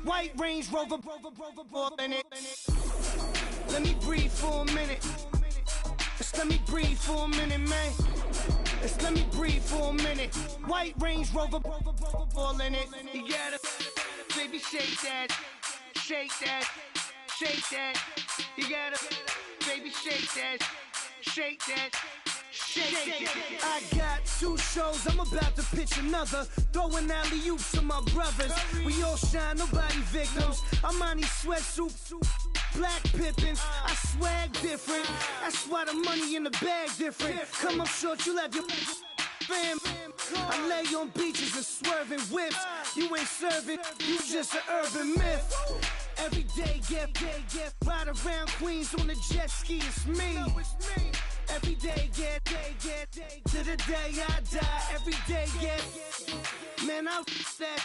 White Range Rover, all in it. Let me breathe for a minute. Just let me breathe for a minute, man. Just let me breathe for a minute. White Range Rover, all in it. You gotta, baby, shake that, shake that, shake that. You gotta, baby, shake that, shake that. I got 2 shows, I'm about to pitch another. Throwing alley-oops to my brothers. We all shine, nobody victims. I'm on these sweatsuits, black Pippins. I swag different. That's why the money in the bag different. Come up short, you left your fam. I lay on beaches and swerving whips. You ain't serving, you just an urban myth. Every day, get ride around Queens on the jet ski, it's me. Every day, get to the day I die. Every day, get, man, I that,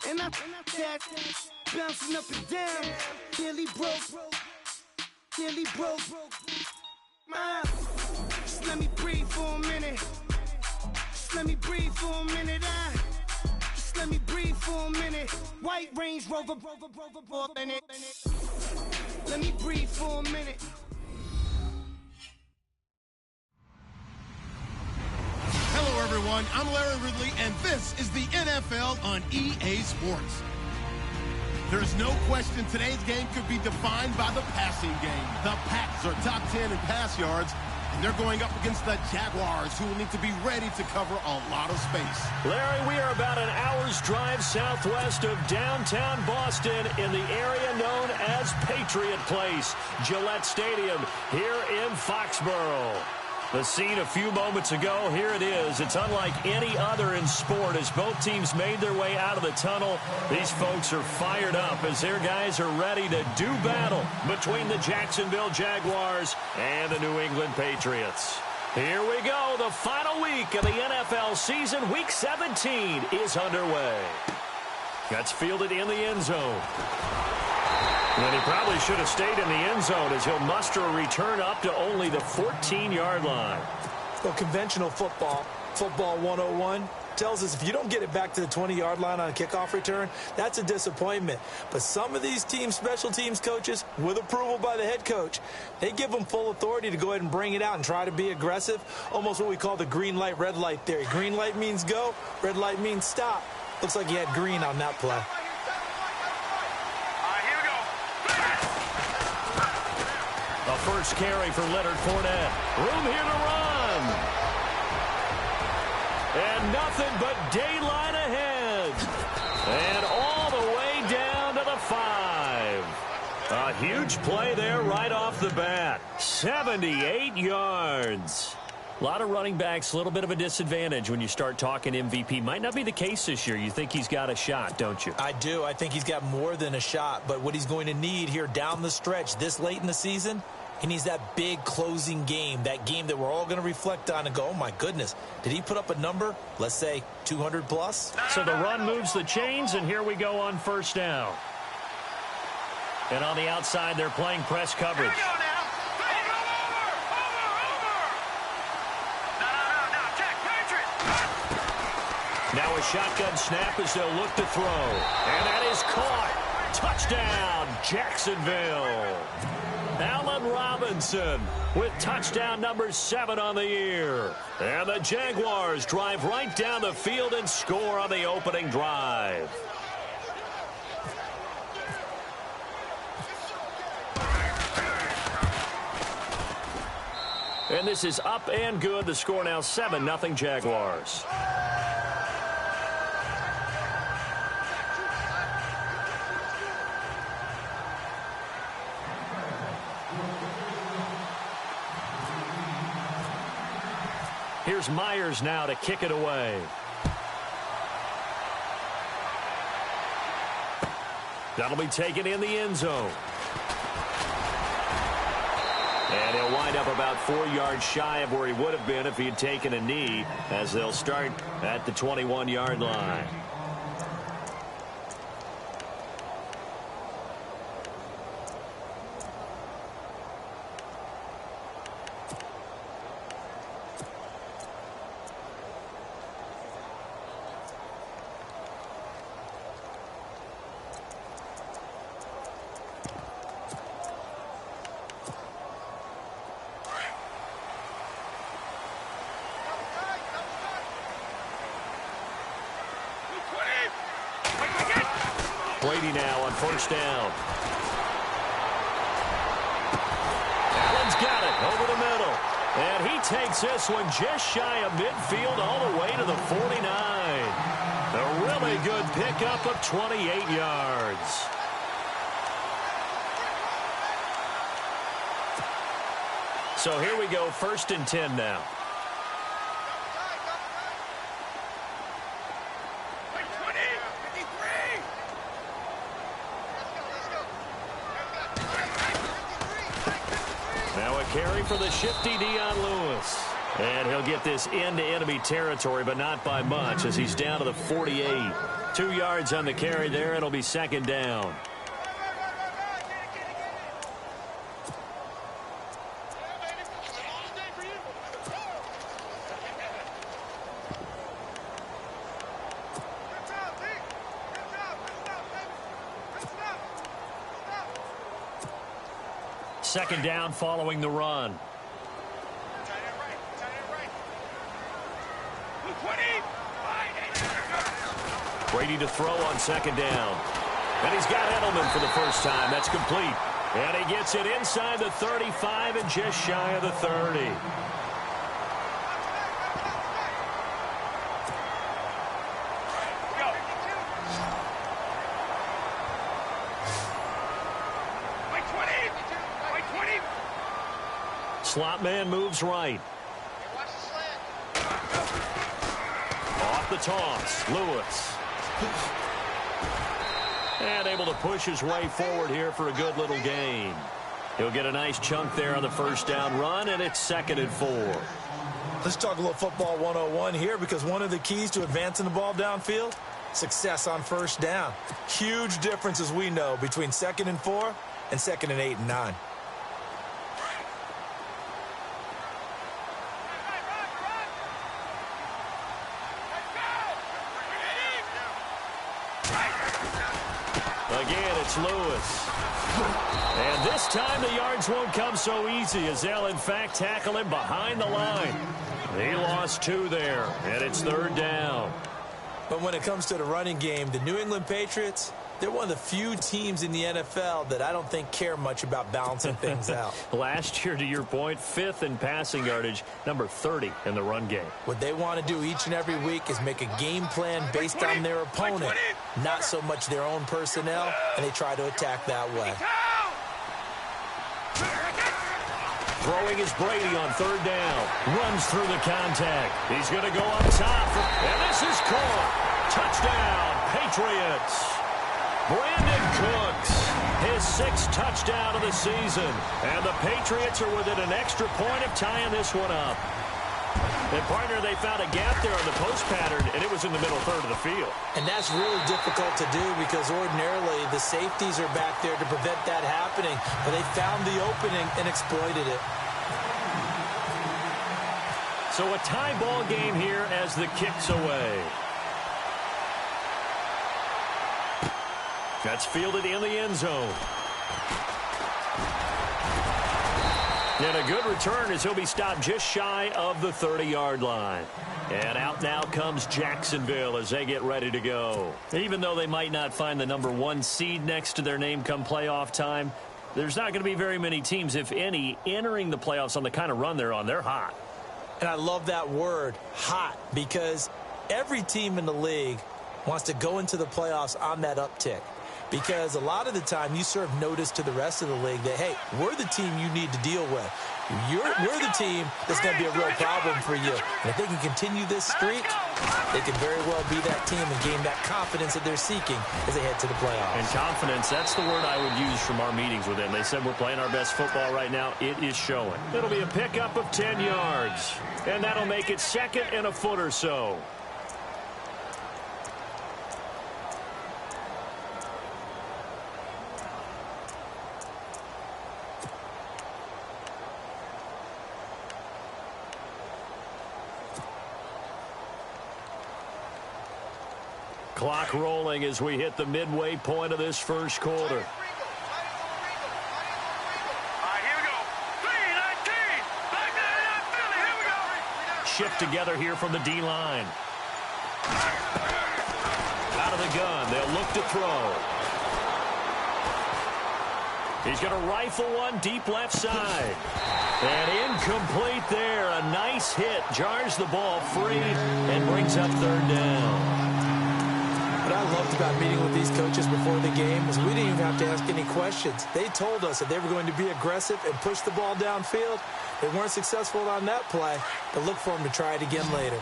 and I that, bouncing up and down, nearly broke, just let me breathe for a minute, just let me breathe for a minute, just let me breathe for a minute, White Range Rover, in it, let me breathe for a minute. Hello, everyone. I'm Larry Ridley, and this is the NFL on EA Sports. There is no question today's game could be defined by the passing game. The Pats are top 10 in pass yards, and they're going up against the Jaguars, who will need to be ready to cover a lot of space. Larry, we are about an hour's drive southwest of downtown Boston in the area known as Patriot Place, Gillette Stadium, here in Foxborough. The scene a few moments ago, here it is. It's unlike any other in sport as both teams made their way out of the tunnel. These folks are fired up as their guys are ready to do battle between the Jacksonville Jaguars and the New England Patriots. Here we go. The final week of the NFL season, Week 17, is underway. That's fielded in the end zone. And he probably should have stayed in the end zone as he'll muster a return up to only the 14-yard line. Well, conventional football 101, tells us if you don't get it back to the 20-yard line on a kickoff return, that's a disappointment. But some of these teams, special teams coaches, with approval by the head coach, they give them full authority to go ahead and bring it out and try to be aggressive, almost what we call the green light, red light theory. Green light means go, red light means stop. Looks like he had green on that play. A first carry for Leonard Fournette. Room here to run. And nothing but daylight ahead. And all the way down to the 5. A huge play there right off the bat. 78 yards. A lot of running backs, a little bit of a disadvantage when you start talking MVP. Might not be the case this year. You think he's got a shot, don't you? I do. I think he's got more than a shot. But what he's going to need here down the stretch this late in the season, he needs that big closing game, that game that we're all going to reflect on and go, oh, my goodness, did he put up a number, let's say 200 plus? So the run moves the chains, and here we go on first down. And on the outside, they're playing press coverage. Now a shotgun snap as they'll look to throw. And that is caught. Touchdown, Jacksonville. Allen Robinson with touchdown number 7 on the year. And the Jaguars drive right down the field and score on the opening drive. And this is up and good. The score now 7-0 Jaguars. Here's Myers now to kick it away. That'll be taken in the end zone. And he'll wind up about 4 yards shy of where he would have been if he had taken a knee, as they'll start at the 21-yard line. Brady now on first down. Allen's got it over the middle. And he takes this one just shy of midfield all the way to the 49. A really good pickup of 28 yards. So here we go, 1st and 10 now. Now a carry for the shifty Dion Lewis. And he'll get this into enemy territory, but not by much as he's down to the 48. 2 yards on the carry there. It'll be 2nd down. Second down following the run. Brady to throw on 2nd down. And he's got Edelman for the first time. That's complete. And he gets it inside the 35 and just shy of the 30. Slot man moves right. Off the toss, Lewis. And able to push his way forward here for a good little gain. He'll get a nice chunk there on the first down run, and it's 2nd and 4. Let's talk a little football 101 here, because one of the keys to advancing the ball downfield, success on first down. Huge difference, as we know, between 2nd and 4 and 2nd and 8 and 9. Again, it's Lewis. And this time the yards won't come so easy as they'll, in fact, tackle him behind the line. He lost 2 there, and it's 3rd down. But when it comes to the running game, the New England Patriots, they're one of the few teams in the NFL that I don't think care much about balancing things out. Last year, to your point, 5th in passing yardage, number 30 in the run game. What they want to do each and every week is make a game plan based on their opponent, not so much their own personnel, and they try to attack that way. Throwing is Brady on 3rd down. Runs through the contact. He's going to go up top. And this is caught. Touchdown, Patriots. Brandon Cooks, his 6th touchdown of the season. And the Patriots are within an extra point of tying this one up. And, partner, they found a gap there on the post pattern, and it was in the middle third of the field. And that's really difficult to do because ordinarily the safeties are back there to prevent that happening. But they found the opening and exploited it. So a tie ball game here as the kick's away. That's fielded in the end zone. And a good return as he'll be stopped just shy of the 30-yard line. And out now comes Jacksonville as they get ready to go. Even though they might not find the number 1 seed next to their name come playoff time, there's not going to be very many teams, if any, entering the playoffs on the kind of run they're on. They're hot. And I love that word, hot, because every team in the league wants to go into the playoffs on that uptick. Because a lot of the time you serve notice to the rest of the league that, hey, we're the team you need to deal with. We're the team that's going to be a real problem for you. And if they can continue this streak, they can very well be that team and gain that confidence that they're seeking as they head to the playoffs. And confidence, that's the word I would use from our meetings with them. They said we're playing our best football right now. It is showing. It'll be a pickup of 10 yards. And that'll make it 2nd and a foot or so. Clock rolling as we hit the midway point of this first quarter. Shift together here from the D-line. Out of the gun, they'll look to throw. He's going to rifle one deep left side. And incomplete there. A nice hit. Jars the ball free and brings up third down. What I loved about meeting with these coaches before the game is we didn't even have to ask any questions. They told us that they were going to be aggressive and push the ball downfield. They weren't successful on that play, but look for them to try it again later.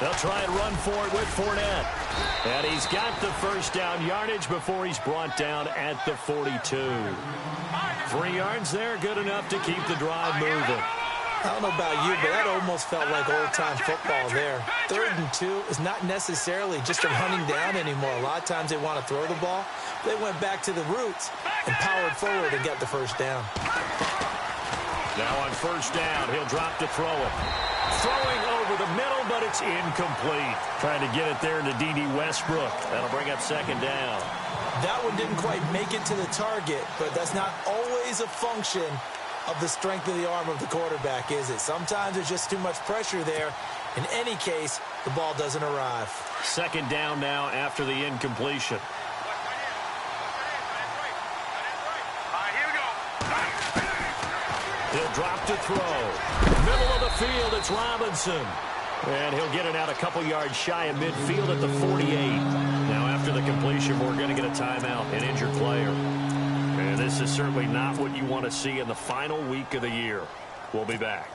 They'll try and run for it with Fournette. And he's got the first down yardage before he's brought down at the 42. 3 yards there, good enough to keep the drive moving. I don't know about you, but that almost felt like old-time football there. 3rd and 2 is not necessarily just a running down anymore. A lot of times they want to throw the ball. They went back to the roots and powered forward and got the first down. Now on first down, he'll drop to throw it. Throwing over the middle, but it's incomplete. Trying to get it there to D.D. Westbrook. That'll bring up second down. That one didn't quite make it to the target, but that's not always a function of the strength of the arm of the quarterback, is it? Sometimes there's just too much pressure there. In any case, the ball doesn't arrive. Second down now after the incompletion. He'll drop to throw. Middle of the field, it's Robinson. And he'll get it out a couple yards shy of midfield at the 48. Now after the completion, we're going to get a timeout, an injured player. And this is certainly not what you want to see in the final week of the year. We'll be back.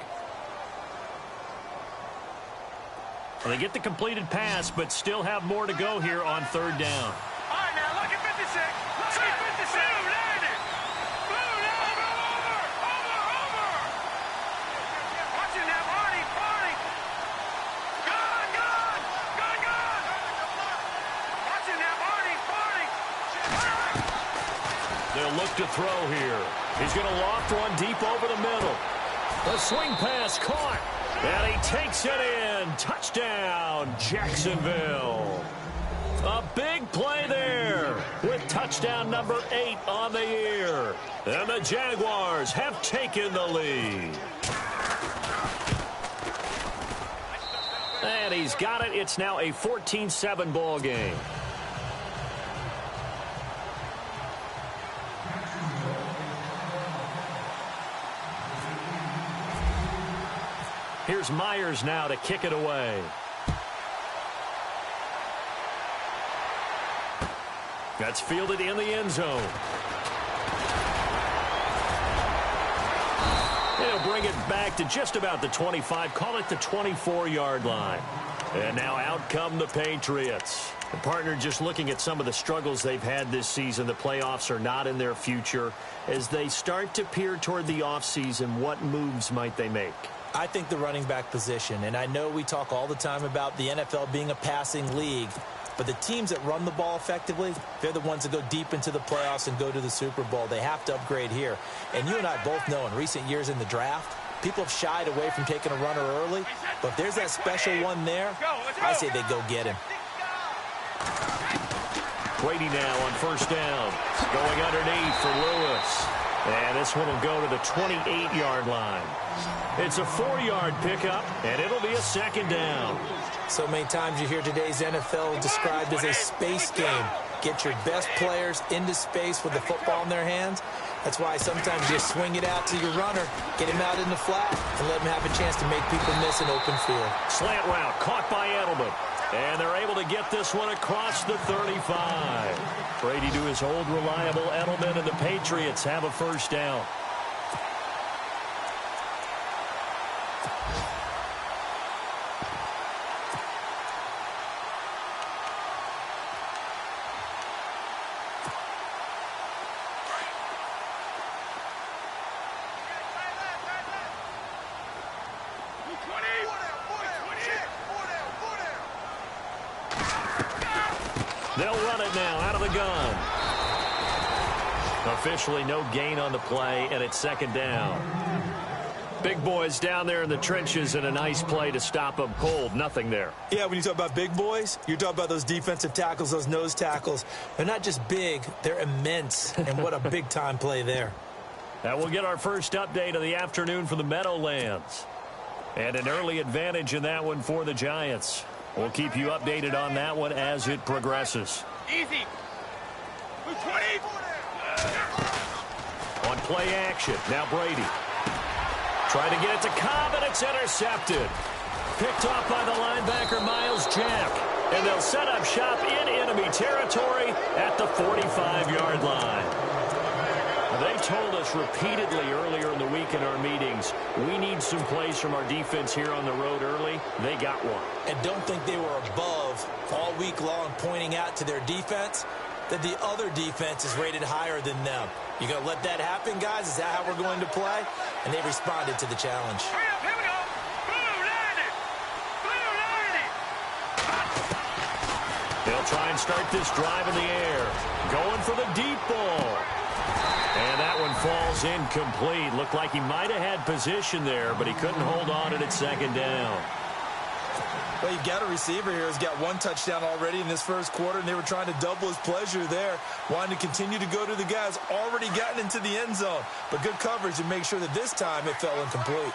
Well, they get the completed pass, but still have more to go here on third down. All right, now look at 56. Look at 56. Blue, land it. Blue, over. Watch it now, Barney. Gone. Watch it now, Barney. They'll look to throw here. He's going to loft one deep over the middle. The swing pass caught. And he takes it in. Touchdown, Jacksonville. A big play there with touchdown number 8 on the year. And the Jaguars have taken the lead. And he's got it. It's now a 14-7 ball game. Here's Myers now to kick it away. That's fielded in the end zone. He'll bring it back to just about the 25. Call it the 24-yard line. And now out come the Patriots. The partner just looking at some of the struggles they've had this season. The playoffs are not in their future. As they start to peer toward the offseason, what moves might they make? I think the running back position, and I know we talk all the time about the NFL being a passing league, but the teams that run the ball effectively, they're the ones that go deep into the playoffs and go to the Super Bowl. They have to upgrade here. And you and I both know in recent years in the draft, people have shied away from taking a runner early, but if there's that special one there, I say they go get him. Brady now on first down. Going underneath for Lewis. And this one will go to the 28-yard line. It's a 4-yard pickup, and it'll be a second down. So many times you hear today's NFL described as a space game. Get your best players into space with the football in their hands. That's why sometimes you swing it out to your runner, get him out in the flat, and let him have a chance to make people miss an open field. Slant route caught by Edelman. And they're able to get this one across the 35. Brady to his old reliable Edelman, and the Patriots have a first down. They'll run it now out of the gun. Officially no gain on the play, and it's second down. Big boys down there in the trenches, and a nice play to stop them cold. Nothing there. Yeah, when you talk about big boys, you're talking about those defensive tackles, those nose tackles. They're not just big, they're immense, and what a big-time play there. Now we'll get our first update of the afternoon from the Meadowlands. And an early advantage in that one for the Giants. We'll keep you updated on that one as it progresses. Easy. 20. On play action, now Brady. Trying to get it to Cobb, and it's intercepted. Picked off by the linebacker, Miles Jack. And they'll set up shop in enemy territory at the 45-yard line. They told us repeatedly earlier in the week in our meetings, we need some plays from our defense here on the road early. They got one. And don't think they were above all week long pointing out to their defense that the other defense is rated higher than them. You going to let that happen, guys? Is that how we're going to play? And they responded to the challenge. Hurry up, here we go. Blue line it. Blue line it. They'll try and start this drive in the air. Going for the deep ball. And that one falls incomplete. Looked like he might have had position there, but he couldn't hold on at second down. Well, you've got a receiver here who's got one touchdown already in this first quarter, and they were trying to double his pleasure there, wanting to continue to go to the guys already gotten into the end zone. But good coverage to make sure that this time it fell incomplete.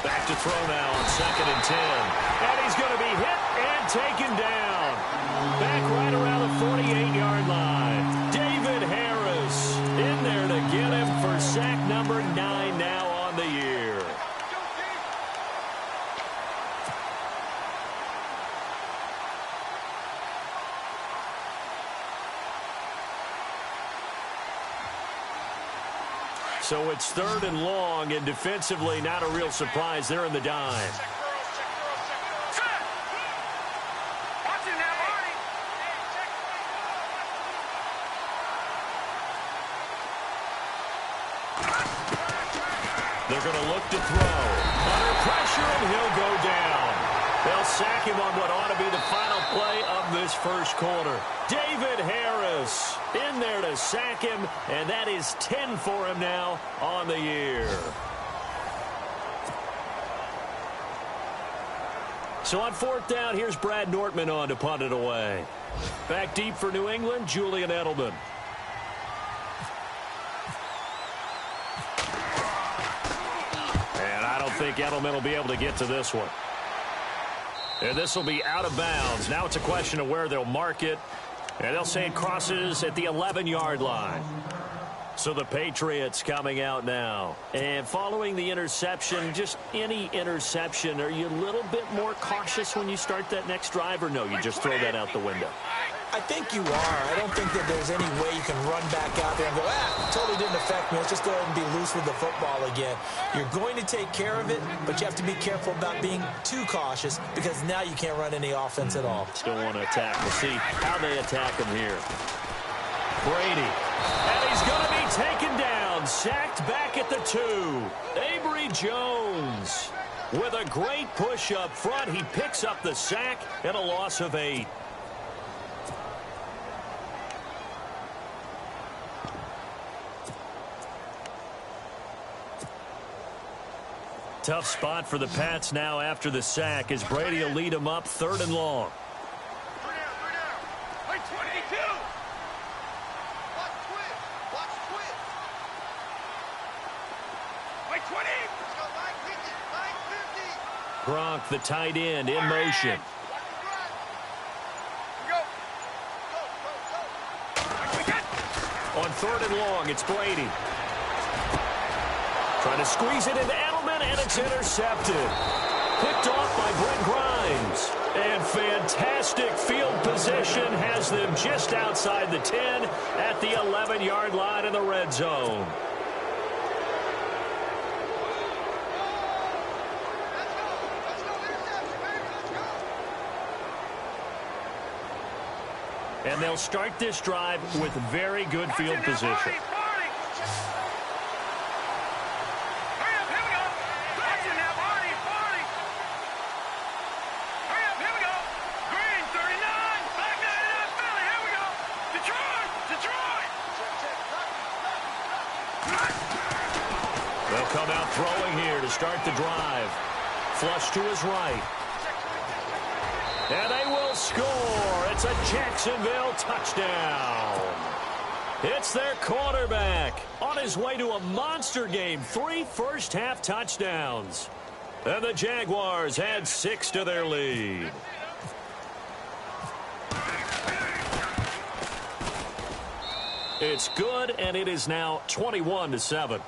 Back to throw now on 2nd and 10. And he's going to be hit and taken down. Back right around the 48-yard line. David Harris in there to get him for sack number 9 now on the year. So it's 3rd and long, and defensively not a real surprise. They're in the dime. They're going to look to throw. Under pressure, and he'll go down. They'll sack him on what ought to be the final play of this first quarter. David Harris in there to sack him, and that is 10 for him now on the year. So on 4th down, here's Brad Nortman on to punt it away. Back deep for New England, Julian Edelman. And I don't think Edelman will be able to get to this one. And this will be out of bounds. Now it's a question of where they'll mark it. And they'll say it crosses at the 11-yard line. So the Patriots coming out now. And following the interception, just any interception, are you a little bit more cautious when you start that next drive, or no, you just throw that out the window? I think you are. I don't think that there's any way you can run back out there and go, totally didn't affect me. Let's just go ahead and be loose with the football again. You're going to take care of it, but you have to be careful about being too cautious because now you can't run any offense at all. Still want to attack. We'll see how they attack him here. Brady. And he's going to be taken down. Sacked back at the 2. Avery Jones with a great push up front. He picks up the sack and a loss of 8. Tough spot for the Pats now after the sack as Brady will lead them up 3rd and long. Wait, 22. Wait, 20. Gronk, the tight end, in motion. On 3rd and long, it's Brady. Trying to squeeze it into Edelman, and it's intercepted. Picked off by Brent Grimes. And fantastic field position has them just outside the 10 at the 11-yard line in the red zone. And they'll start this drive with very good field position. They'll come out throwing here to start the drive. Flush to his right. And they will score. It's a Jacksonville touchdown. It's their quarterback on his way to a monster game. 3 first-half touchdowns. And the Jaguars add 6 to their lead. It's good, and it is now 21-7.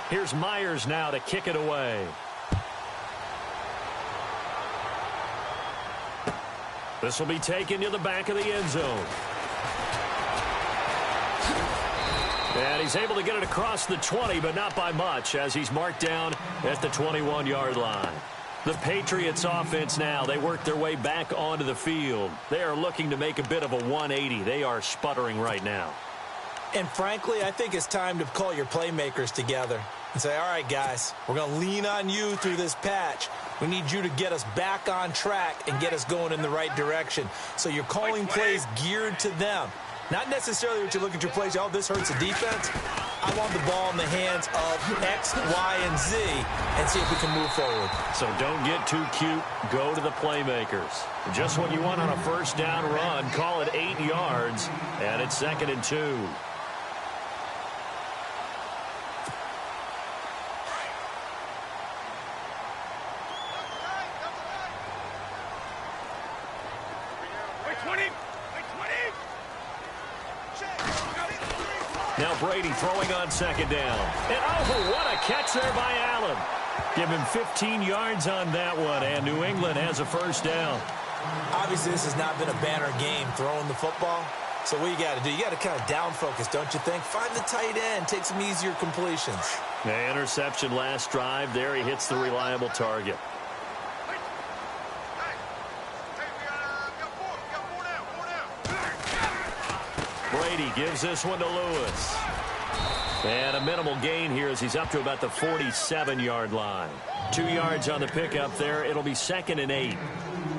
Here's Myers now to kick it away. This will be taken to the back of the end zone. And he's able to get it across the 20, but not by much, as he's marked down at the 21-yard line. The Patriots offense now, they work their way back onto the field. They are looking to make a bit of a 180. They are sputtering right now. And frankly, I think it's time to call your playmakers together and say, all right, guys, we're going to lean on you through this patch. We need you to get us back on track and get us going in the right direction. So you're calling plays geared to them. Not necessarily what you look at your plays, oh, this hurts the defense. I want the ball in the hands of X, Y, and Z and see if we can move forward. So don't get too cute. Go to the playmakers. Just what you want on a first down run. Call it 8 yards, and it's 2nd and 2. Now Brady throwing on 2nd down. And oh, what a catch there by Allen. Give him 15 yards on that one, and New England has a first down. Obviously, this has not been a banner game throwing the football. So what you got to do, you got to kind of down focus, don't you think? Find the tight end, take some easier completions. The interception last drive. There he hits the reliable target. Brady gives this one to Lewis. And a minimal gain here as he's up to about the 47-yard line. 2 yards on the pickup there. It'll be 2nd and 8.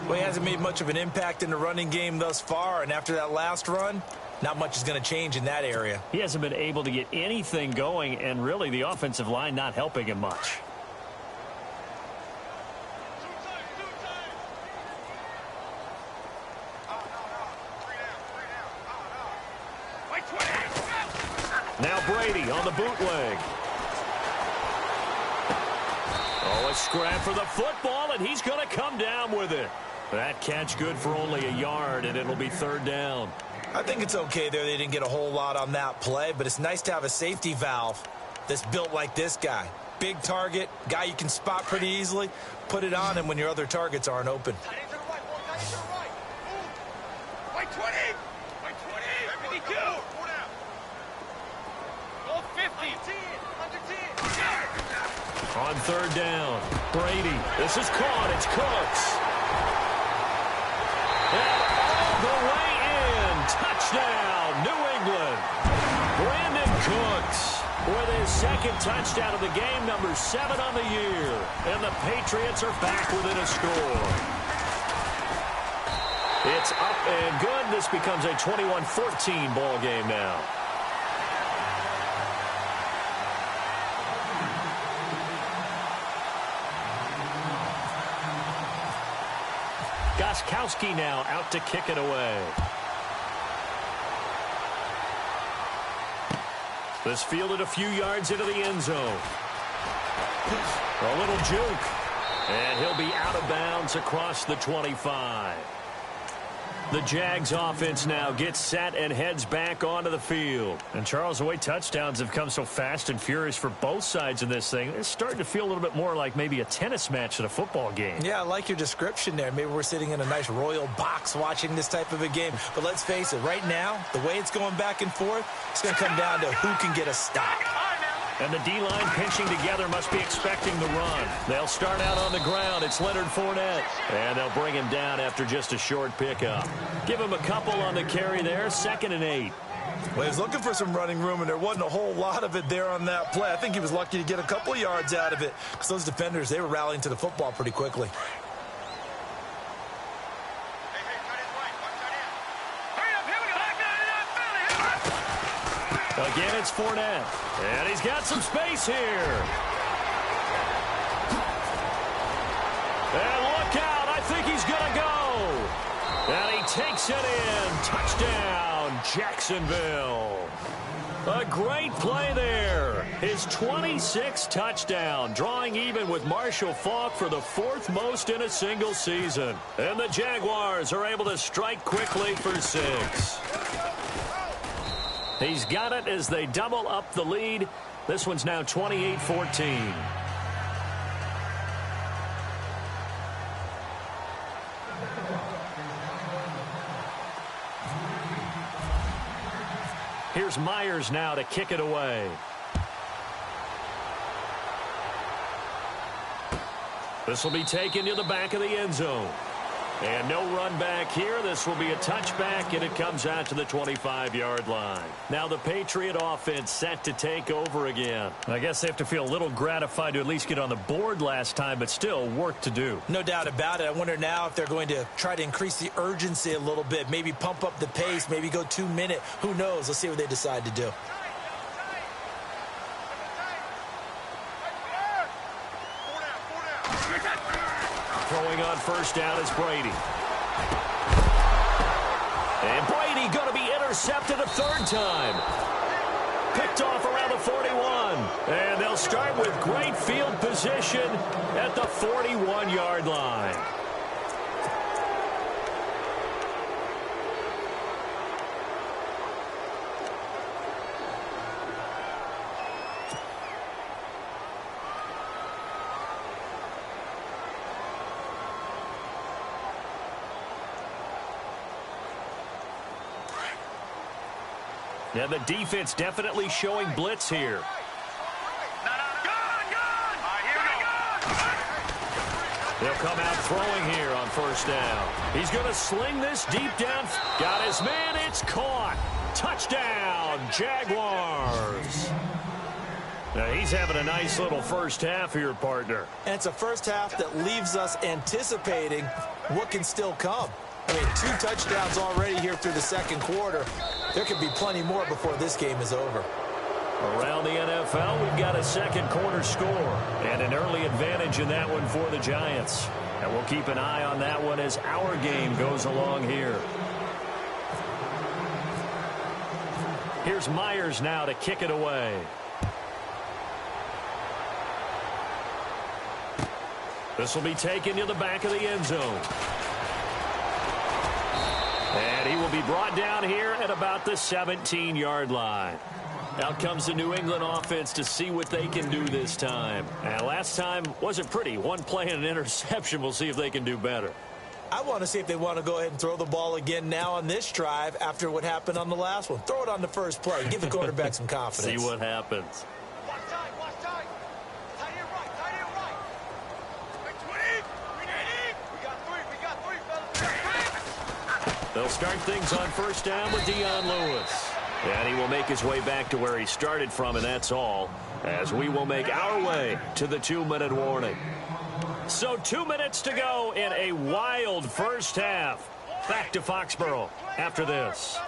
Well, he hasn't made much of an impact in the running game thus far, and after that last run, not much is going to change in that area. He hasn't been able to get anything going, and really the offensive line not helping him much. Now Brady on the bootleg. Oh, a scrap for the football, and he's going to come down with it. That catch good for only a yard, and it'll be 3rd down. I think it's okay there. They didn't get a whole lot on that play, but it's nice to have a safety valve that's built like this guy. Big target, guy you can spot pretty easily. Put it on him when your other targets aren't open. White 20! White 20! 52! Go 50! On 3rd down, Brady. This is caught. It's Cooks. And all the way in. Touchdown, New England. Brandon Cooks with his 2nd touchdown of the game, number 7 on the year. And the Patriots are back within a score. It's up and good. This becomes a 21-14 ball game now. Gostkowski now out to kick it away. This fielded a few yards into the end zone. A little juke. And he'll be out of bounds across the 25. The Jags offense now gets set and heads back onto the field. And, Charles, the way touchdowns have come so fast and furious for both sides in this thing, it's starting to feel a little bit more like maybe a tennis match than a football game. Yeah, I like your description there. Maybe we're sitting in a nice royal box watching this type of a game. But let's face it, right now, the way it's going back and forth, it's going to come down to who can get a stop. And the D-line pinching together must be expecting the run. They'll start out on the ground. It's Leonard Fournette. And they'll bring him down after just a short pickup. Give him a couple on the carry there. 2nd and 8. Well, he was looking for some running room, and there wasn't a whole lot of it there on that play. I think he was lucky to get a couple of yards out of it because those defenders, they were rallying to the football pretty quickly. Again, it's Fournette. And he's got some space here. takes it in. Touchdown, Jacksonville. A great play there. His 26th touchdown, drawing even with Marshall Faulk for the 4th most in a single season. And the Jaguars are able to strike quickly for 6. He's got it as they double up the lead. This one's now 28-14. Here's Myers now to kick it away. This will be taken to the back of the end zone. And no run back here. This will be a touchback, and it comes out to the 25-yard line. Now the Patriot offense set to take over again. I guess they have to feel a little gratified to at least get on the board last time, but still work to do. No doubt about it. I wonder now if they're going to try to increase the urgency a little bit, maybe pump up the pace, maybe go 2-minute. Who knows? Let's see what they decide to do. Throwing on first down is Brady. And Brady going to be intercepted a 3rd time. Picked off around the 41. And they'll start with great field position at the 41-yard line. Yeah, the defense definitely showing blitz here. They'll come out throwing here on first down. He's going to sling this deep down. Got his man. It's caught. Touchdown, Jaguars. Now, he's having a nice little first half here, partner. And it's a first half that leaves us anticipating what can still come. I mean, 2 touchdowns already here through the 2nd quarter. There could be plenty more before this game is over. Around the NFL, we've got a 2nd quarter score and an early advantage in that one for the Giants. And we'll keep an eye on that one as our game goes along here. Here's Myers now to kick it away. This will be taken to the back of the end zone. And he will be brought down here at about the 17-yard line. Out comes the New England offense to see what they can do this time. And last time wasn't pretty. 1 play and an interception. We'll see if they can do better. I want to see if they want to go ahead and throw the ball again now on this drive after what happened on the last one. Throw it on the first play. Give the quarterback some confidence. See what happens. Watch tight. Tight end right. Wait, 20. We got three, fellas. They'll start things on first down with Dion Lewis. And he will make his way back to where he started from, and that's all, as we will make our way to the 2-minute warning. So 2 minutes to go in a wild first half. Back to Foxborough after this.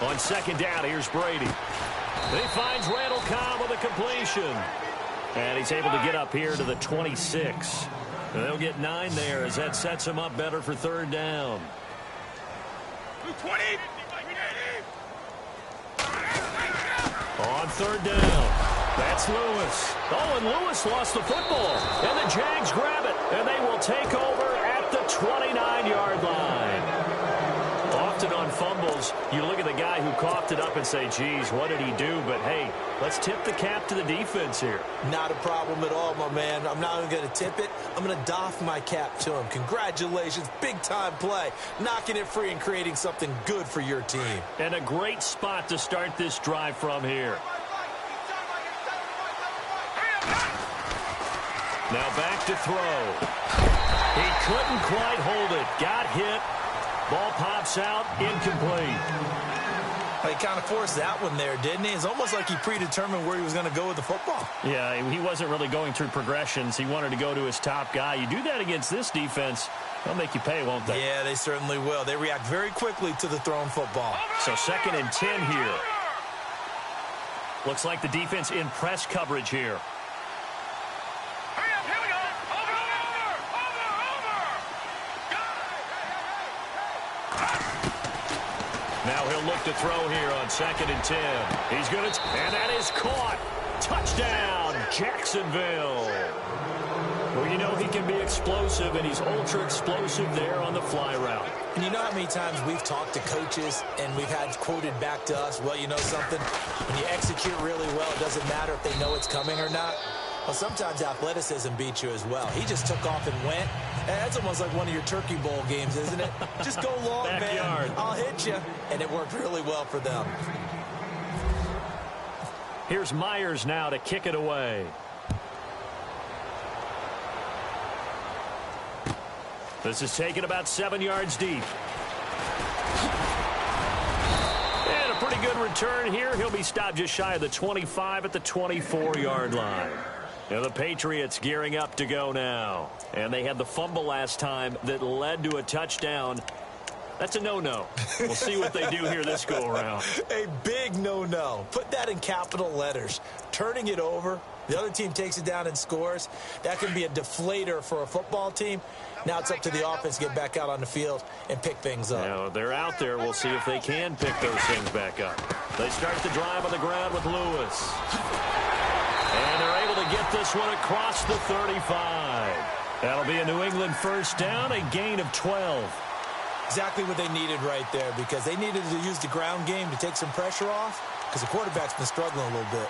On second down, here's Brady. He finds Randall Cobb with a completion. And he's able to get up here to the 26. And they'll get 9 there as that sets him up better for 3rd down. 20. On 3rd down, that's Lewis. Oh, and Lewis lost the football. And the Jags grab it. And they will take over at the 29-yard line. Often on fumbles, you look at the guy who coughed it up and say, geez, what did he do? But, hey, let's tip the cap to the defense here. Not a problem at all, my man. I'm not even going to tip it. I'm going to doff my cap to him. Congratulations. Big-time play. Knocking it free and creating something good for your team. And a great spot to start this drive from here. Now back to throw. He couldn't quite hold it. Got hit. Ball pops out, incomplete. He kind of forced that one there, didn't he? It's almost like he predetermined where he was going to go with the football. Yeah, he wasn't really going through progressions. He wanted to go to his top guy. You do that against this defense, they'll make you pay, won't they? Yeah, they certainly will. They react very quickly to the thrown football. So 2nd and 10 here. Looks like the defense in press coverage here. Here we go. Over. Now he'll look to throw here on 2nd and 10. He's going to, and that is caught. Touchdown, Jacksonville. Well, you know he can be explosive, and he's ultra explosive there on the fly route. And you know how many times we've talked to coaches and we've had quoted back to us, well, you know something? When you execute really well, it doesn't matter if they know it's coming or not. Well, sometimes athleticism beats you as well. He just took off and went. That's almost like one of your Turkey Bowl games, isn't it? Just go long, Backyard. man. I'll hit you. And it worked really well for them. Here's Myers now to kick it away. This is taken about 7 yards deep. And a pretty good return here. He'll be stopped just shy of the 25 at the 24-yard line. Now the Patriots gearing up to go now. And they had the fumble last time that led to a touchdown. That's a no-no. We'll see what they do here this go-around. A big no-no. Put that in capital letters. Turning it over, the other team takes it down and scores. That can be a deflator for a football team. Now it's up to the offense to get back out on the field and pick things up. Now they're out there. We'll see if they can pick those things back up. They start the drive on the ground with Lewis. And they're able to get this one across the 35. That'll be a New England first down, a gain of 12. Exactly what they needed right there, because they needed to use the ground game to take some pressure off, because the quarterback's been struggling a little bit.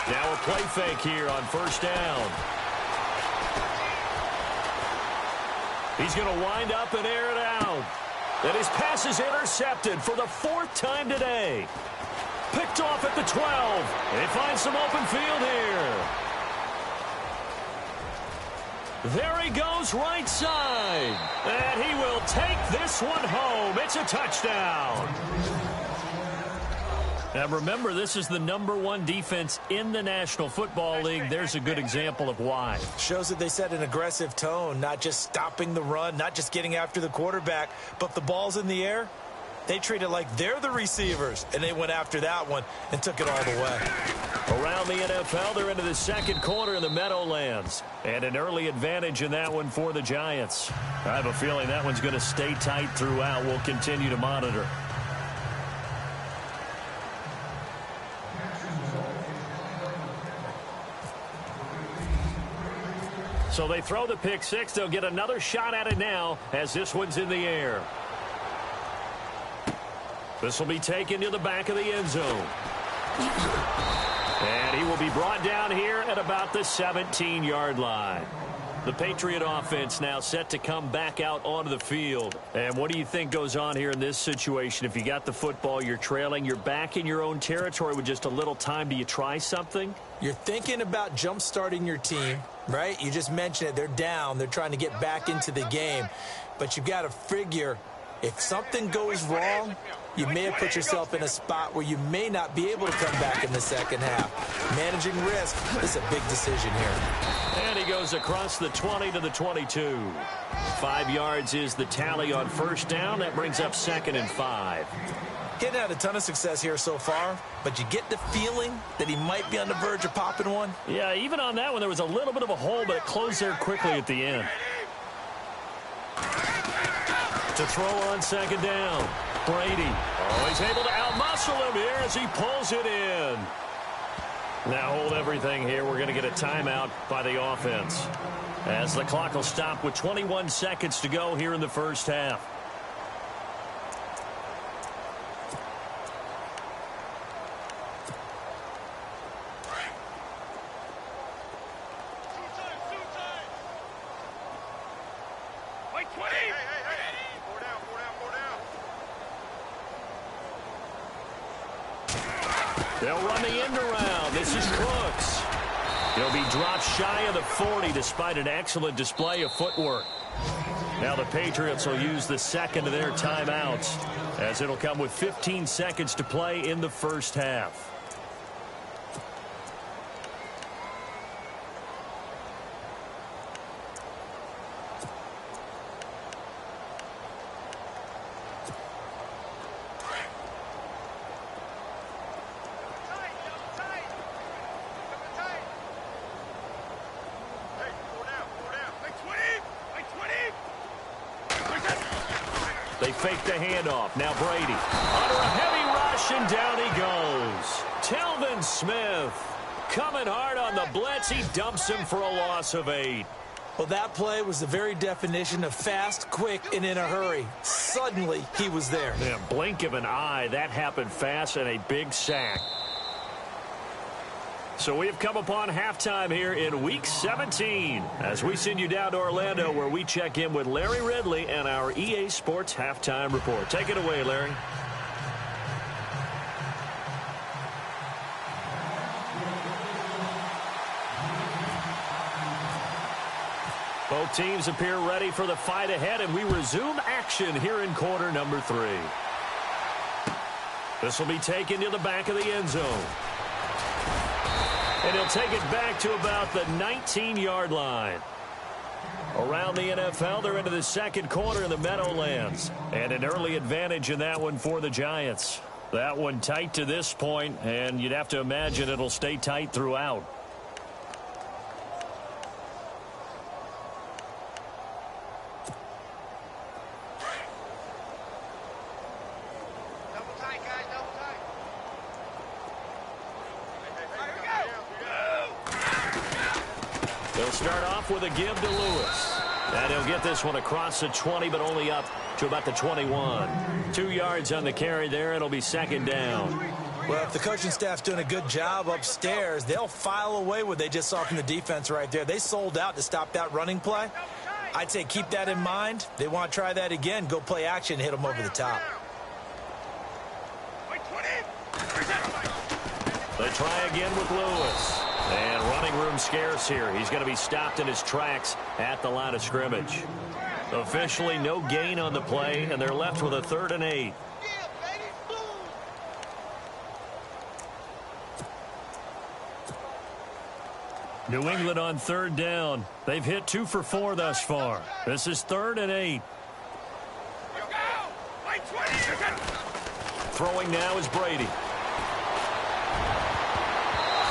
Now a play fake here on first down. He's going to wind up and air it out. And his pass is intercepted for the 4th time today. Picked off at the 12. They find some open field here. There he goes right side. And he will take this one home. It's a touchdown. Now remember, this is the #1 defense in the National Football League. There's a good example of why. Shows that they set an aggressive tone, not just stopping the run, not just getting after the quarterback, but the ball's in the air. They treat it like they're the receivers, and they went after that one and took it all the way. Around the NFL, they're into the second quarter in the Meadowlands. And an early advantage in that one for the Giants. I have a feeling that one's going to stay tight throughout. We'll continue to monitor. So they throw the pick six. They'll get another shot at it now as this one's in the air. This will be taken to the back of the end zone. And he will be brought down here at about the 17-yard line. The Patriot offense now set to come back out onto the field. And what do you think goes on here in this situation? If you got the football, you're trailing, you're back in your own territory with just a little time. Do you try something? You're thinking about jump-starting your team, right? You just mentioned it. They're down. They're trying to get back into the game. But you've got to figure if something goes wrong, you may have put yourself in a spot where you may not be able to come back in the second half. Managing risk is a big decision here. And he goes across the 20 to the 22. 5 yards is the tally on first down. That brings up 2nd and 5. Getting had a ton of success here so far, but you get the feeling that he might be on the verge of popping one. Yeah, even on that one, there was a little bit of a hole, but it closed there quickly at the end. To throw on second down. Brady. Oh, he's able to outmuscle him here as he pulls it in. Now hold everything here. We're going to get a timeout by the offense, as the clock will stop with 21 seconds to go here in the first half. They'll run the end around. This is Crooks. He'll be dropped shy of the 40 despite an excellent display of footwork. Now the Patriots will use the second of their timeouts as it'll come with 15 seconds to play in the first half. They fake the handoff. Now Brady under a heavy rush, and down he goes. Telvin Smith coming hard on the blitz. He dumps him for a loss of 8. Well, that play was the very definition of fast, quick, and in a hurry. Suddenly, he was there. Yeah, blink of an eye. That happened fast, and a big sack. So we have come upon halftime here in Week 17 as we send you down to Orlando where we check in with Larry Ridley and our EA Sports Halftime Report. Take it away, Larry. Both teams appear ready for the fight ahead, and we resume action here in quarter number 3. This will be taken to the back of the end zone. And he'll take it back to about the 19-yard line. Around the NFL, they're into the second quarter in the Meadowlands. And an early advantage in that one for the Giants. That one tight to this point, and you'd have to imagine it'll stay tight throughout. They'll start off with a give to Lewis. And he'll get this one across the 20, but only up to about the 21. 2 yards on the carry there. It'll be second down. Well, if the coaching staff's doing a good job upstairs, they'll file away what they just saw from the defense right there. They sold out to stop that running play. I'd say keep that in mind. They want to try that again. Go play action, hit them over the top. They try again with Lewis. And running room scarce here. He's going to be stopped in his tracks at the line of scrimmage. Officially no gain on the play, and they're left with a 3rd and 8. New England on 3rd down. They've hit 2 for 4 thus far. This is 3rd and 8. Throwing now is Brady.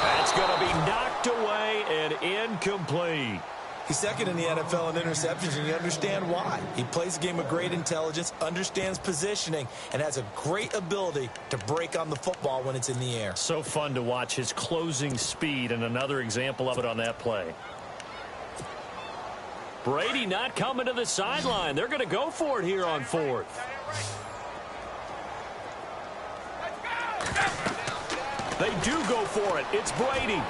That's going to be knocked away and incomplete. He's second in the NFL in interceptions, and you understand why. He plays a game of great intelligence, understands positioning, and has a great ability to break on the football when it's in the air. So fun to watch his closing speed, and another example of it on that play. Brady not coming to the sideline. They're going to go for it here on 4th. They do go for it. It's Brady.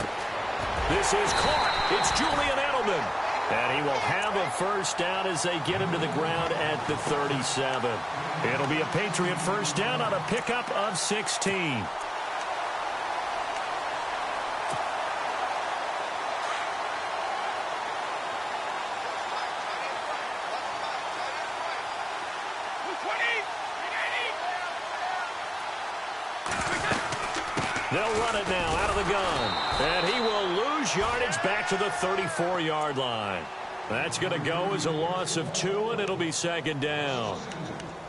This is caught. It's Julian Edelman. And he will have a first down as they get him to the ground at the 37. It'll be a Patriot first down on a pickup of 16. They'll run it now out of the gun. And he will lose yardage back to the 34-yard line. That's going to go as a loss of 2, and it'll be second down.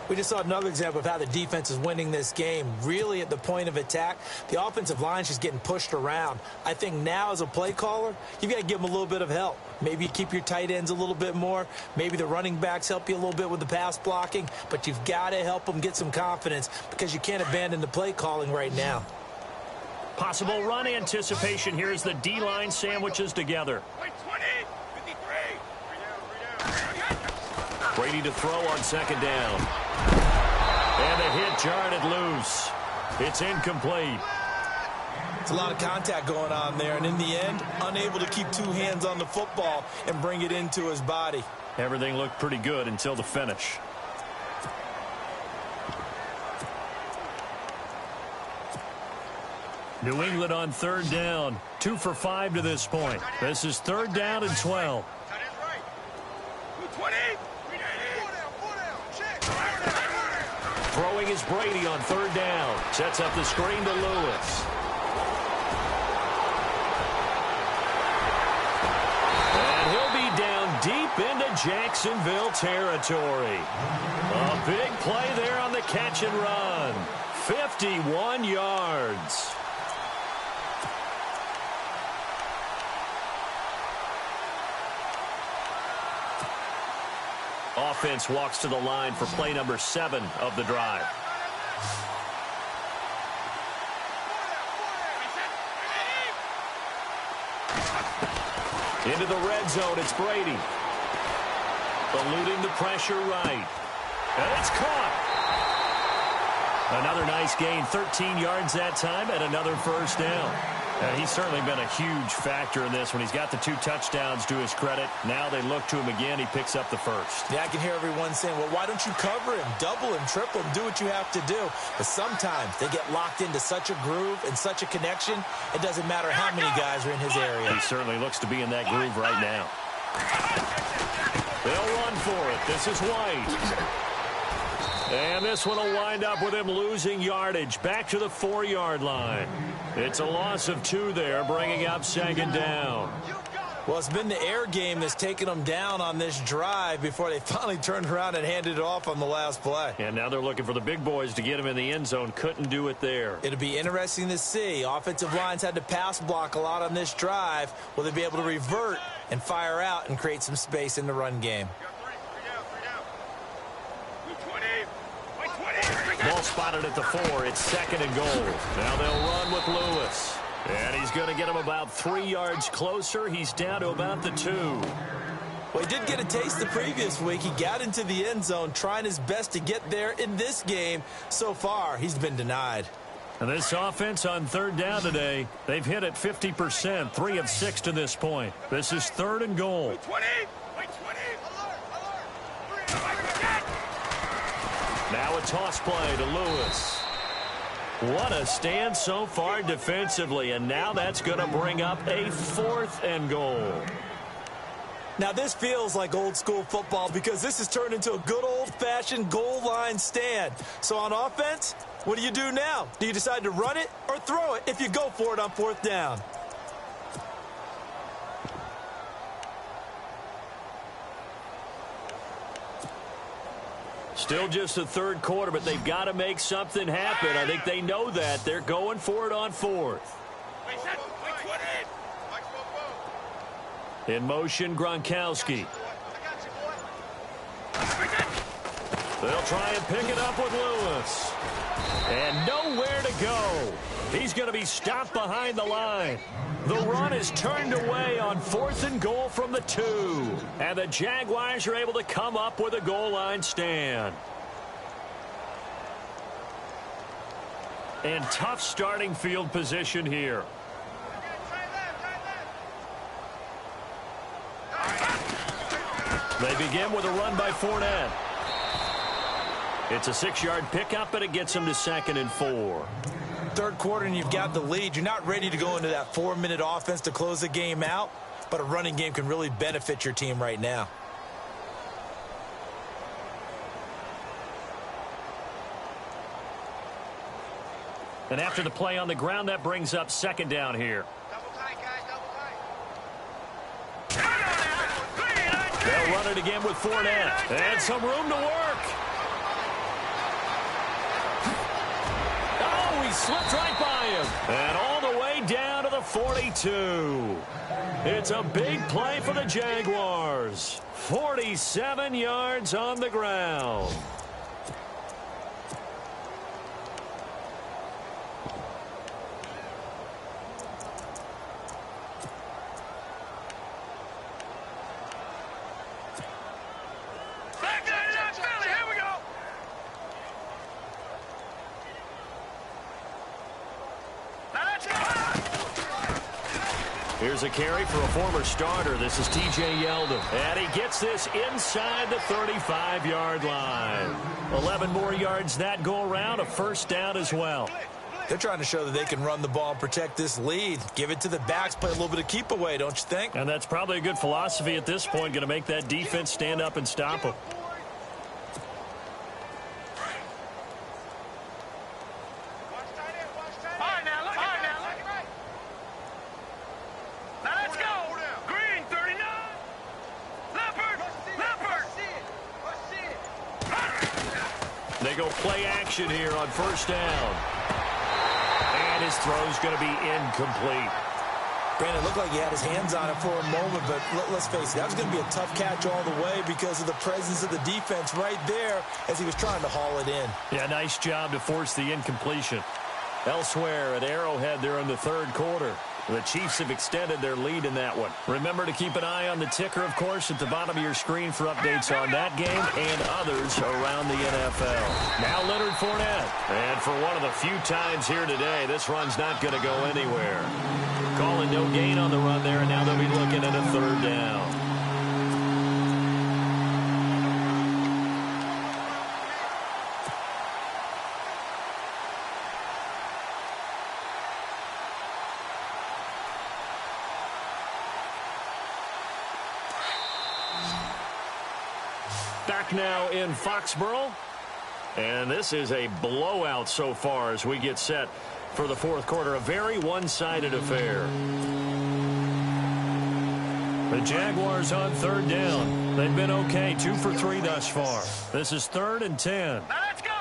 We just saw another example of how the defense is winning this game. Really at the point of attack, the offensive line is just getting pushed around. I think now as a play caller, you've got to give them a little bit of help. Maybe you keep your tight ends a little bit more. Maybe the running backs help you a little bit with the pass blocking. But you've got to help them get some confidence because you can't abandon the play calling right now. Possible run anticipation here as the D-line sandwiches together. Brady to throw on second down. And the hit jarred loose. It's incomplete. It's a lot of contact going on there, and in the end, unable to keep 2 hands on the football and bring it into his body. Everything looked pretty good until the finish. New England on third down. 2 for 5 to this point. This is third down and 12. Throwing is Brady on third down. Sets up the screen to Lewis. And he'll be down deep into Jacksonville territory. A big play there on the catch and run. 51 yards. Offense walks to the line for play number 7 of the drive. Into the red zone, it's Brady. Eluding the pressure right. And it's caught. Another nice gain, 13 yards that time, and another first down. He's certainly been a huge factor in this when he's got the 2 touchdowns to his credit. Now they look to him again. He picks up the first. Yeah, I can hear everyone saying, well, why don't you cover him, double him, triple him, do what you have to do. But sometimes they get locked into such a groove and such a connection, it doesn't matter how many guys are in his area. He certainly looks to be in that groove right now. They'll run for it. This is White. And this one will wind up with him losing yardage back to the 4-yard line. It's a loss of 2 there, bringing up second down. Well, it's been the air game that's taken them down on this drive before they finally turned around and handed it off on the last play. And now they're looking for the big boys to get him in the end zone. Couldn't do it there. It'll be interesting to see. Offensive lines had to pass block a lot on this drive. Will they be able to revert and fire out and create some space in the run game? Ball spotted at the 4. It's second and goal. Now they'll run with Lewis. And he's going to get him about 3 yards closer. He's down to about the 2. Well, he did get a taste the previous week. He got into the end zone trying his best to get there in this game. So far, he's been denied. And this offense on third down today, they've hit it 50%, 3 of 6 to this point. This is third and goal. Now a toss play to Lewis. What a stand so far defensively, and now that's going to bring up a 4th and goal. Now this feels like old school football because this has turned into a good old-fashioned goal line stand. So on offense, what do you do now? Do you decide to run it or throw it if you go for it on 4th down? Still just the third quarter, but they've got to make something happen. I think they know that. They're going for it on 4th. In motion, Gronkowski. They'll try and pick it up with Lewis. And nowhere to go. He's going to be stopped behind the line. The run is turned away on 4th and goal from the 2. And the Jaguars are able to come up with a goal line stand. And tough starting field position here. They begin with a run by Fournette. It's a 6-yard pickup, and it gets him to 2nd and 4. Third quarter and you've got the lead. You're not ready to go into that 4-minute offense to close the game out, but a running game can really benefit your team right now. And after the play on the ground, that brings up second down here. They'll run it again with Fournette. And some room to work. Oh, he slipped right by him. And all the way down to the 42. It's a big play for the Jaguars. 47 yards on the ground. Here's a carry for a former starter. This is T.J. Yeldon. And he gets this inside the 35-yard line. 11 more yards that go around, a first down as well. They're trying to show that they can run the ball and protect this lead. Give it to the backs, play a little bit of keep away, don't you think? And that's probably a good philosophy at this point, going to make that defense stand up and stop them. They go play action here on first down. And his throw's going to be incomplete. Brandon, it looked like he had his hands on it for a moment, but let's face it, that was going to be a tough catch all the way because of the presence of the defense right there as he was trying to haul it in. Yeah, nice job to force the incompletion. Elsewhere at Arrowhead there in the third quarter. The Chiefs have extended their lead in that one. Remember to keep an eye on the ticker, of course, at the bottom of your screen for updates on that game and others around the NFL. Now Leonard Fournette. And for one of the few times here today, this run's not going to go anywhere. Calling no gain on the run there, and now they'll be looking at a third down. Back now in Foxborough, and this is a blowout so far as we get set for the fourth quarter. A very one-sided affair. The Jaguars on third down. They've been okay, 2 for 3 thus far. This is 3rd and 10. Now let's go.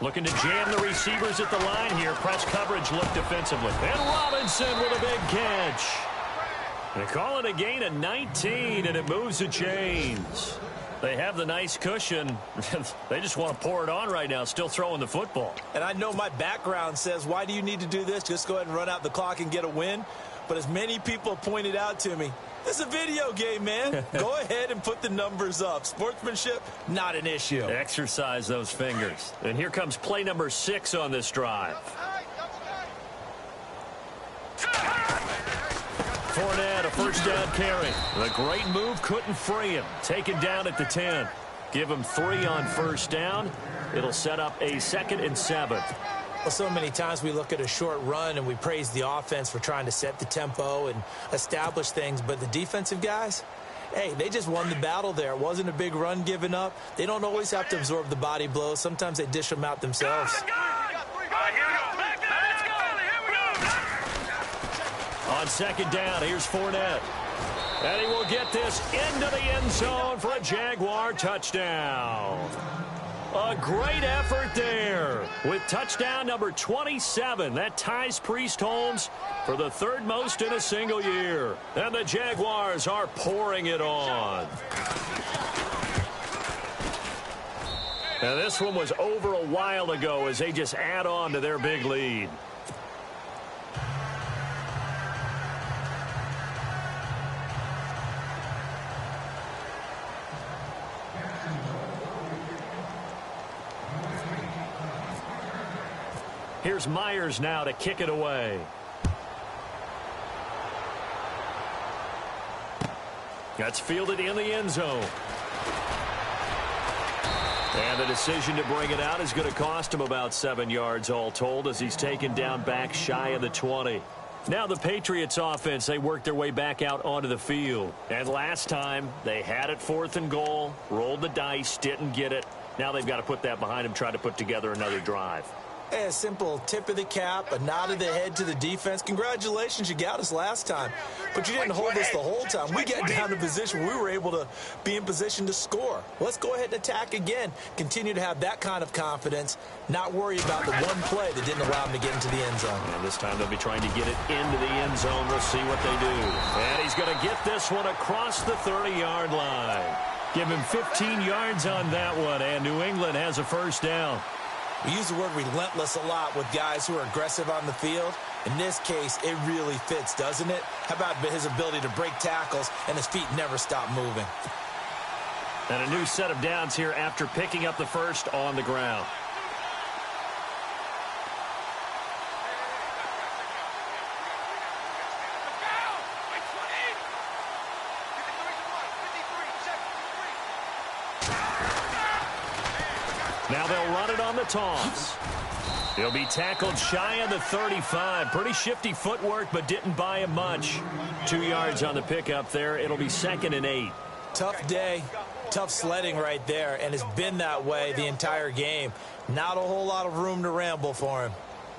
Looking to jam the receivers at the line here. Press coverage look defensively. And Robinson with a big catch. They call it a gain of 19, and it moves the chains. They have the nice cushion. They just want to pour it on right now, still throwing the football. And I know my background says, why do you need to do this? Just go ahead and run out the clock and get a win. But as many people pointed out to me, this is a video game, man. Go ahead and put the numbers up. Sportsmanship, not an issue. Exercise those fingers. And here comes play number 6 on this drive. Fournette, a first down carry. The great move couldn't free him. Taken down at the 10. Give him 3 on first down. It'll set up a 2nd and 7. Well, so many times we look at a short run and we praise the offense for trying to set the tempo and establish things. But the defensive guys, hey, they just won the battle there. It wasn't a big run given up. They don't always have to absorb the body blows. Sometimes they dish them out themselves. On second down, here's Fournette. And he will get this into the end zone for a Jaguar touchdown. A great effort there with touchdown number 27. That ties Priest Holmes for the 3rd most in a single year. And the Jaguars are pouring it on. Now this one was over a while ago as they just add on to their big lead. Here's Myers now to kick it away. That's fielded in the end zone. And the decision to bring it out is going to cost him about 7 yards all told as he's taken down back shy of the 20. Now the Patriots offense, they worked their way back out onto the field. And last time they had it 4th and goal, rolled the dice, didn't get it. Now they've got to put that behind them, try to put together another drive. A simple tip of the cap, a nod of the head to the defense. Congratulations, you got us last time. But you didn't hold us the whole time. We got down to position where we were able to be in position to score. Let's go ahead and attack again. Continue to have that kind of confidence. Not worry about the one play that didn't allow him to get into the end zone. And this time they'll be trying to get it into the end zone. We'll see what they do. And he's going to get this one across the 30-yard line. Give him 15 yards on that one, and New England has a first down. We use the word relentless a lot with guys who are aggressive on the field. In this case, it really fits, doesn't it? How about his ability to break tackles and his feet never stop moving? And a new set of downs here after picking up the first on the ground. Now they'll run it on the toss. He'll be tackled shy of the 35. Pretty shifty footwork, but didn't buy him much. 2 yards on the pickup there. It'll be 2nd and 8. Tough day, tough sledding right there, and it's been that way the entire game. Not a whole lot of room to ramble for him.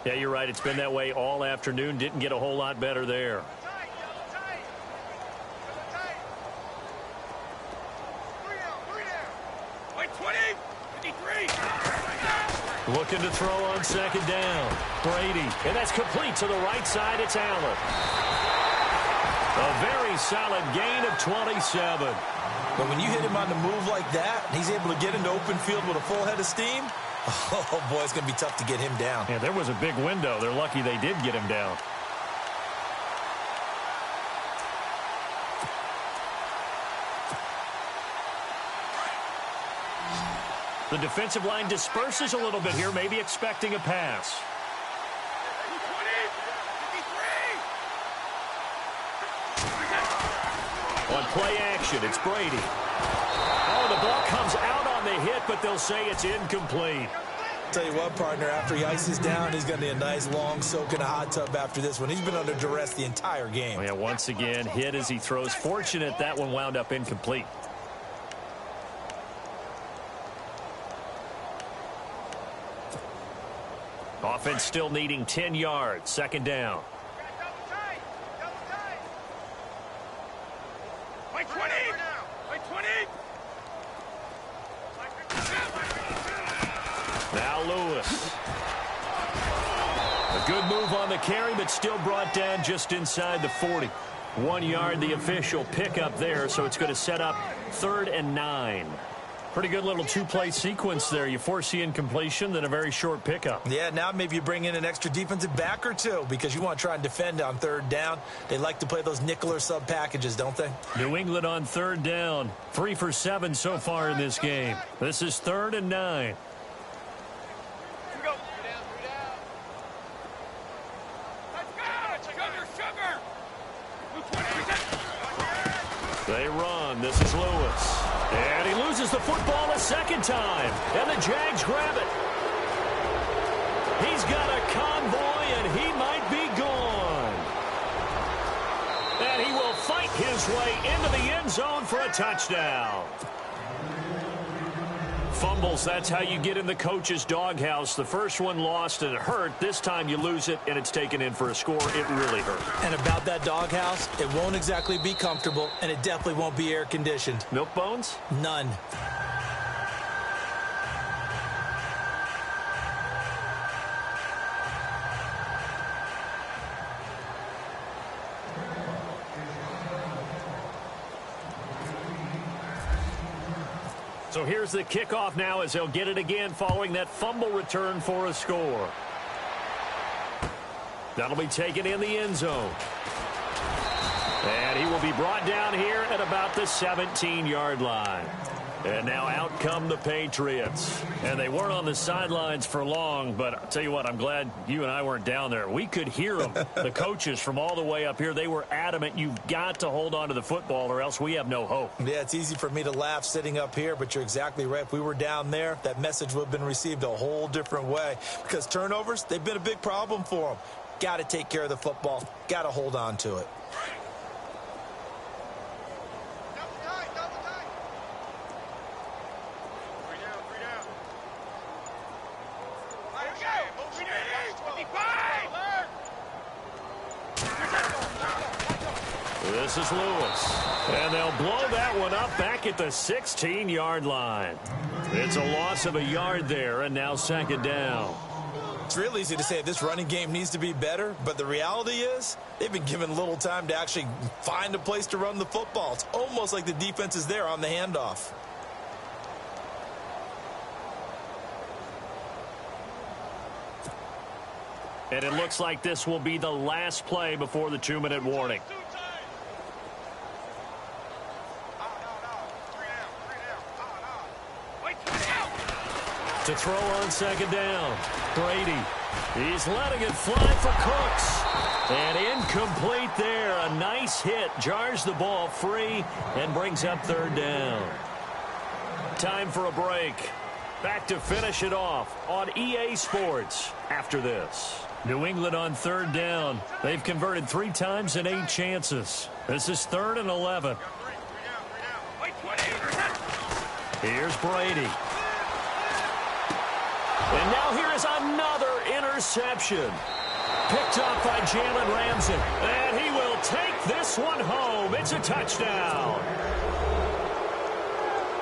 Yeah, you're right. It's been that way all afternoon. Didn't get a whole lot better there. Looking to throw on 2nd down. Brady, and that's complete to the right side. It's Allen. A very solid gain of 27. But when you hit him on the move like that, and he's able to get into open field with a full head of steam, oh, boy, it's going to be tough to get him down. Yeah, there was a big window. They're lucky they did get him down. The defensive line disperses a little bit here, maybe expecting a pass. On play action, it's Brady. Oh, the ball comes out on the hit, but they'll say it's incomplete. Tell you what, partner, after he ices down, he's going to need a nice long soak in a hot tub after this one. He's been under duress the entire game. Oh, yeah, once again, hit as he throws. Fortunate that one wound up incomplete. Offense still needing 10 yards. 2nd down. Now Lewis. A good move on the carry, but still brought down just inside the 40. 1 yard, the official pickup there, so it's going to set up 3rd and 9. Pretty good little two-play sequence there. You force the incompletion, then a very short pickup. Yeah, now maybe you bring in an extra defensive back or two because you want to try and defend on 3rd down. They like to play those nickel or sub packages, don't they? New England on 3rd down. 3 for 7 so far in this game. This is 3rd and 9. They run. This is Lewis. And he loses the football a 2nd time. And the Jags grab it. He's got a convoy, and he might be gone. And he will fight his way into the end zone for a touchdown. Fumbles, that's how you get in the coach's doghouse. The first one lost and it hurt. This time you lose it and it's taken in for a score. It really hurt. And about that doghouse, it won't exactly be comfortable, and it definitely won't be air-conditioned. Milk bones? None. So here's the kickoff now as they'll get it again following that fumble return for a score. That'll be taken in the end zone. And he will be brought down here at about the 17-yard line. And now out come the Patriots. And they weren't on the sidelines for long, but I'll tell you what, I'm glad you and I weren't down there. We could hear them, the coaches from all the way up here. They were adamant, you've got to hold on to the football or else we have no hope. Yeah, it's easy for me to laugh sitting up here, but you're exactly right. If we were down there, that message would have been received a whole different way. Because turnovers, they've been a big problem for them. Got to take care of the football. Got to hold on to it. This is Lewis. And they'll blow that one up back at the 16-yard line. It's a loss of a yard there, and now 2nd down. It's real easy to say this running game needs to be better, but the reality is they've been given little time to actually find a place to run the football. It's almost like the defense is there on the handoff. And it looks like this will be the last play before the 2-minute warning. To throw on 2nd down. Brady. He's letting it fly for Cooks. And incomplete there. A nice hit. Jars the ball free and brings up 3rd down. Time for a break. Back to finish it off on EA Sports after this. New England on third down. They've converted 3 times in 8 chances. This is 3rd and 11. Here's Brady. And now here is another interception. Picked off by Jalen Ramsey. And he will take this one home. It's a touchdown.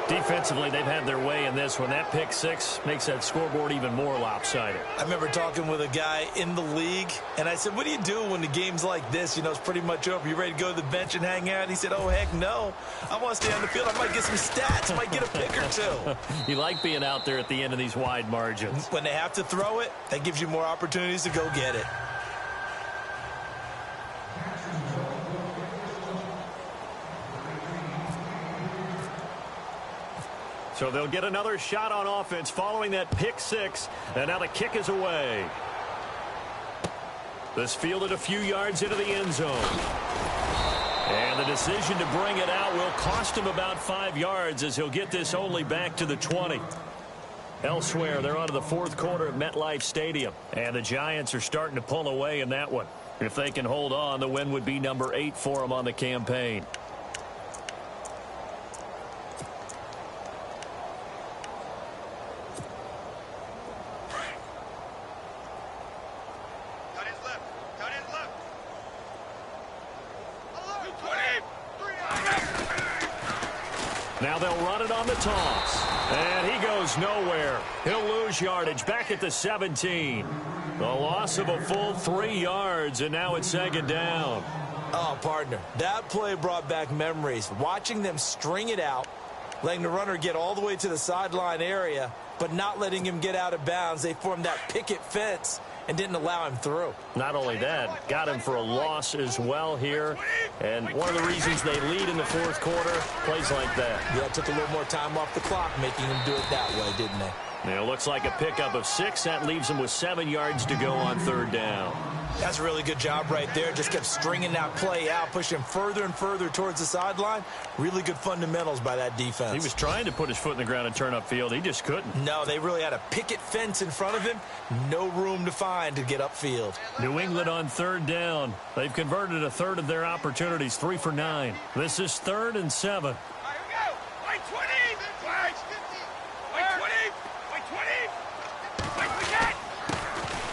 Defensively, they've had their way in this one. That pick 6 makes that scoreboard even more lopsided. I remember talking with a guy in the league, and I said, what do you do when the game's like this? You know, it's pretty much over. You ready to go to the bench and hang out? He said, oh, heck no. I want to stay on the field. I might get some stats. I might get a pick or 2. You like being out there at the end of these wide margins. When they have to throw it, that gives you more opportunities to go get it. So they'll get another shot on offense following that pick 6. And now the kick is away. This fielded a few yards into the end zone. And the decision to bring it out will cost him about 5 yards as he'll get this only back to the 20. Elsewhere, they're on to the 4th quarter of MetLife Stadium. And the Giants are starting to pull away in that one. If they can hold on, the win would be number 8 for them on the campaign. Now they'll run it on the toss. And he goes nowhere. He'll lose yardage back at the 17. The loss of a full 3 yards, and now it's 2nd down. Oh, partner, that play brought back memories. Watching them string it out, letting the runner get all the way to the sideline area, but not letting him get out of bounds. They formed that picket fence and didn't allow him through. Not only that, got him for a loss as well here. And one of the reasons they lead in the 4th quarter, plays like that. Yeah, it took a little more time off the clock, making him do it that way, didn't they? It looks like a pickup of 6. That leaves him with 7 yards to go on 3rd down. That's a really good job right there. Just kept stringing that play out, pushing him further and further towards the sideline. Really good fundamentals by that defense. He was trying to put his foot in the ground and turn upfield. He just couldn't. No, they really had a picket fence in front of him. No room to find to get upfield. New England on 3rd down. They've converted a 1/3 of their opportunities, 3 for 9. This is 3rd and 7.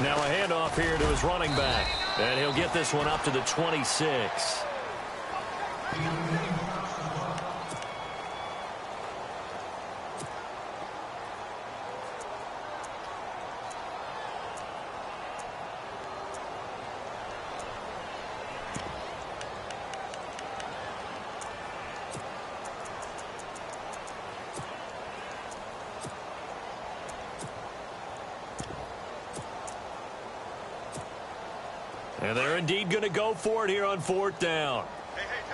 Now a handoff here to his running back. And he'll get this one up to the 26. And they're indeed going to go for it here on 4th down.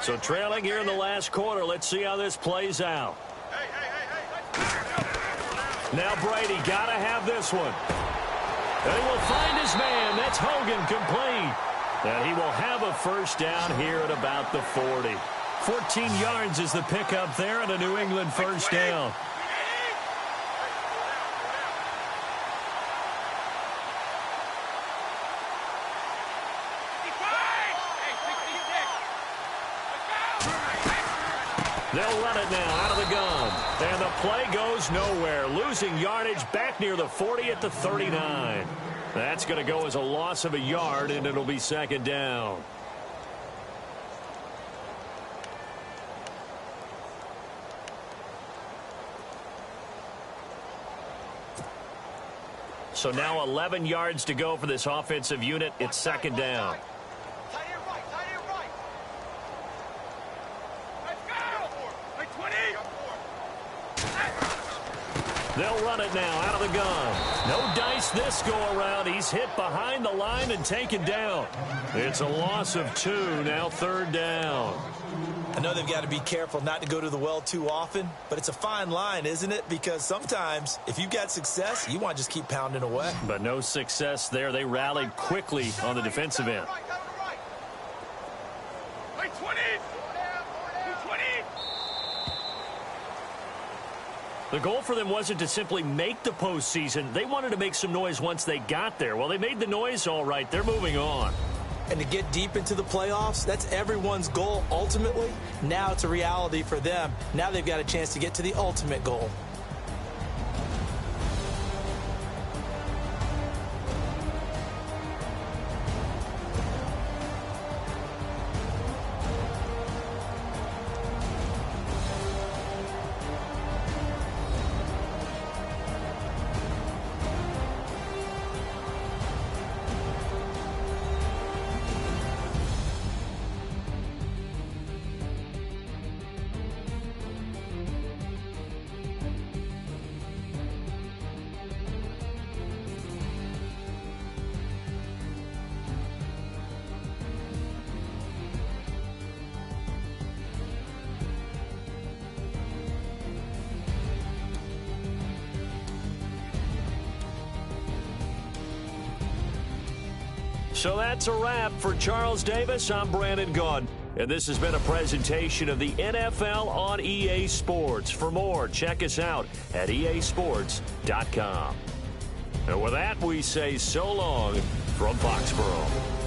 So trailing here in the last quarter. Let's see how this plays out. Now Brady got to have this one. And he will find his man. That's Hogan complete. And he will have a 1st down here at about the 40. 14 yards is the pickup there and a New England 1st down. They'll run it now out of the gun. And the play goes nowhere. Losing yardage back near the 40 at the 39. That's going to go as a loss of a yard, and it'll be 2nd down. So now 11 yards to go for this offensive unit. It's 2nd down. They'll run it now out of the gun. No dice this go around. He's hit behind the line and taken down. It's a loss of 2, now 3rd down. I know they've got to be careful not to go to the well too often, but it's a fine line, isn't it? Because sometimes if you've got success, you want to just keep pounding away. But no success there. They rallied quickly on the defensive end. The goal for them wasn't to simply make the postseason. They wanted to make some noise once they got there. Well, they made the noise all right. They're moving on. And to get deep into the playoffs, that's everyone's goal ultimately. Now it's a reality for them. Now they've got a chance to get to the ultimate goal. So that's a wrap for Charles Davis. I'm Brandon Gaudin, and this has been a presentation of the NFL on EA Sports. For more, check us out at easports.com. And with that, we say so long from Foxborough.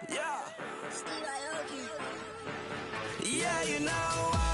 Yeah. Yeah, you know